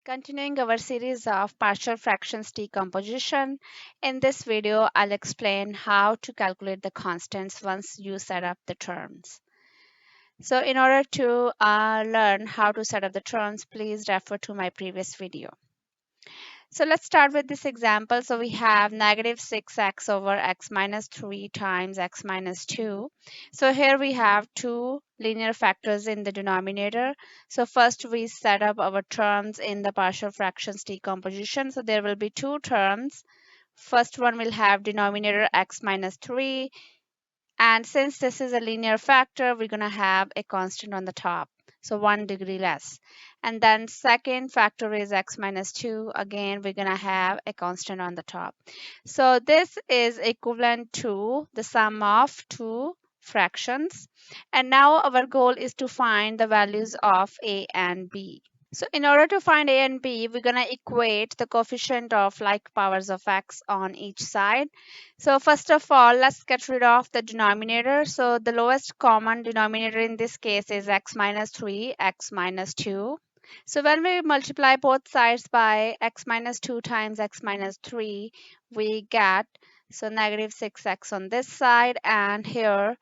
Continuing our series of partial fractions decomposition, in this video I'll explain how to calculate the constants once you set up the terms. So in order to learn how to set up the terms, please refer to my previous video. So let's start with this example. So we have negative 6x over x minus 3 times x minus 2. So here we have two linear factors in the denominator. So first we set up our terms in the partial fractions decomposition. So there will be two terms. First one will have denominator x minus 3. And since this is a linear factor, we're going to have a constant on the top. So 1 degree less. And then second factor is x minus 2. Again, we're going to have a constant on the top. So this is equivalent to the sum of two fractions. And now our goal is to find the values of a and b. So in order to find a and b, we're going to equate the coefficient of like powers of x on each side. So first of all, let's get rid of the denominator. So the lowest common denominator in this case is x minus 3, x minus 2. So when we multiply both sides by x minus 2 times x minus 3, we get so negative 6x on this side, and here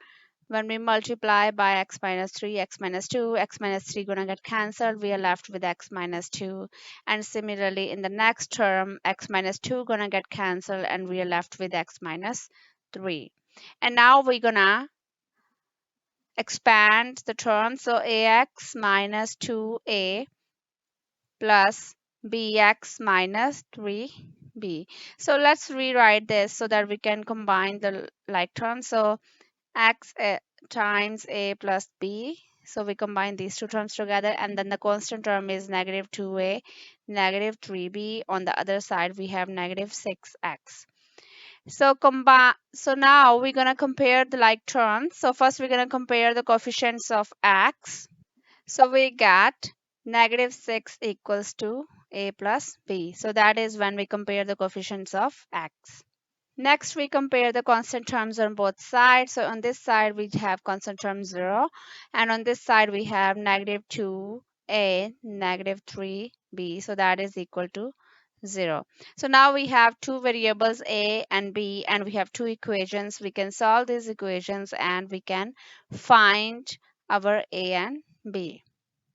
when we multiply by x minus 3, x minus 2, x minus 3 gonna get cancelled. We are left with x minus 2. And similarly, in the next term, x minus 2 gonna get cancelled and we are left with x minus 3. And now we're gonna expand the term. So ax minus 2a plus bx minus 3b. So let's rewrite this so that we can combine the like terms. So x times a plus b. So we combine these two terms together, and then the constant term is negative 2a, negative 3b. On the other side, we have negative 6x. So So now we're gonna compare the like terms. So first we're gonna compare the coefficients of x. So we get negative 6 equals to a plus b. So that is when we compare the coefficients of x. Next, we compare the constant terms on both sides. So on this side, we have constant term 0. And on this side, we have negative 2a, negative 3b. So that is equal to 0. So now we have two variables a and b, and we have two equations. We can solve these equations and we can find our a and b.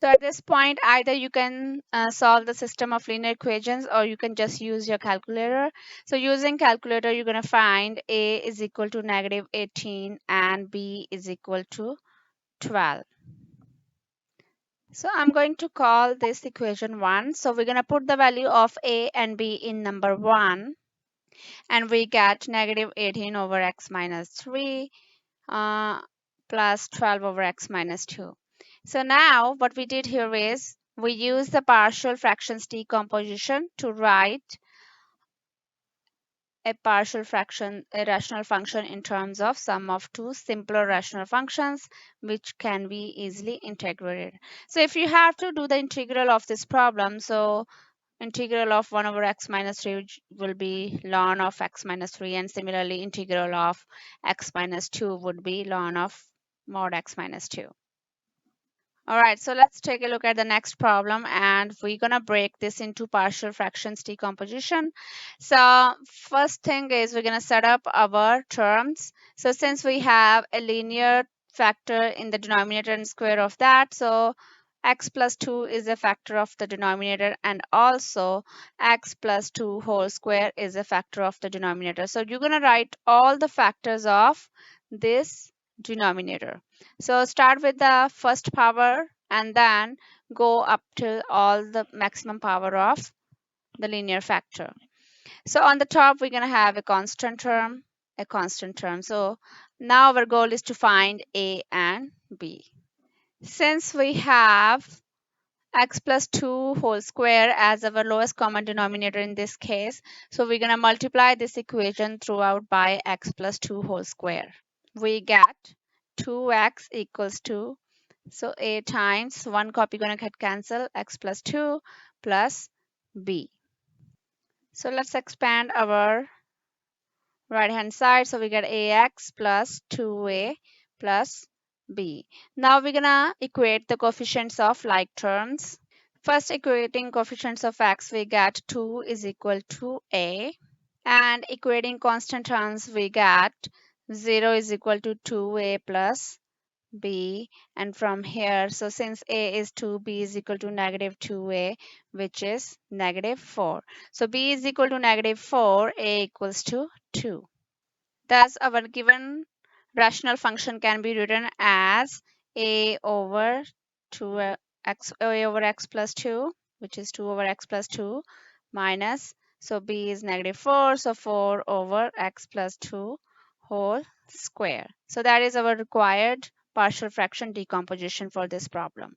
So at this point, either you can solve the system of linear equations or you can just use your calculator. So using calculator, you're going to find a is equal to negative 18 and b is equal to 12. So I'm going to call this equation 1. So we're going to put the value of a and b in number 1, and we get negative 18 over x minus 3 plus 12 over x minus 2. So now what we did here is we use the partial fractions decomposition to write a partial fraction, a rational function in terms of sum of two simpler rational functions which can be easily integrated. So if you have to do the integral of this problem, so integral of 1 over x minus 3 will be ln of x minus 3, and similarly integral of x minus 2 would be ln of mod x minus 2. All right, so let's take a look at the next problem, and we're gonna break this into partial fractions decomposition. So first thing is we're gonna set up our terms. So since we have a linear factor in the denominator and square of that, so x plus 2 is a factor of the denominator, and also x plus 2 whole square is a factor of the denominator. So you're gonna write all the factors of this denominator. So start with the first power and then go up to all the maximum power of the linear factor. So on the top, we're going to have a constant term, a constant term. So now our goal is to find a and b. Since we have x plus 2 whole square as our lowest common denominator in this case, so we're going to multiply this equation throughout by x plus 2 whole square. We get 2x equals to, so a times one copy gonna get cancelled, x plus 2 plus b. So let's expand our right hand side. So we get ax plus 2a plus b. Now we're gonna equate the coefficients of like terms. First, equating coefficients of x, we get 2 is equal to a. And equating constant terms, we get 0 is equal to 2a plus b. And from here, so since a is 2, b is equal to negative 2a, which is negative 4. So b is equal to negative 4, a equals to 2. Thus, our given rational function can be written as a over 2 a over x plus 2, which is 2 over x plus 2, minus, so b is negative 4, so 4 over x plus 2 whole square. So that is our required partial fraction decomposition for this problem.